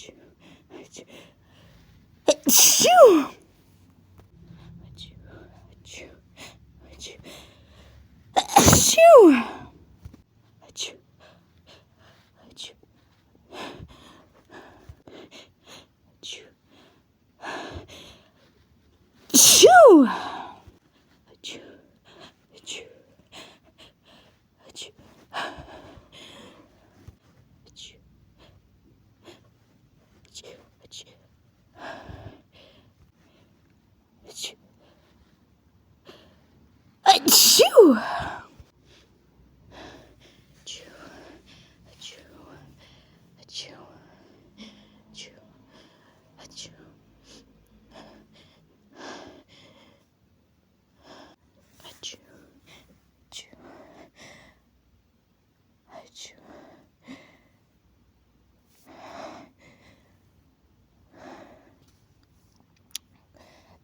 Achoo! Achoo! Achoo! Achoo! Achoo! Achoo! Achoo! Achoo! Achoo!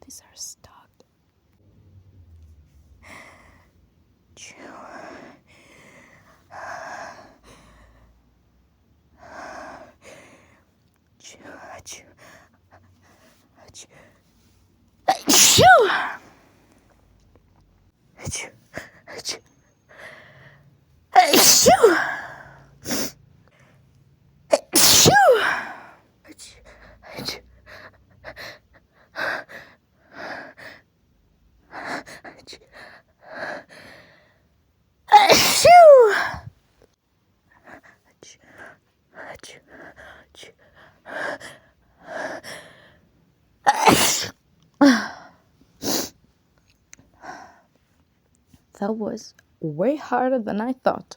These are stuck. Achoo. Achoo. Achoo. Achoo. Achoo. Achoo. Achoo. Achoo. Achoo. That was way harder than I thought.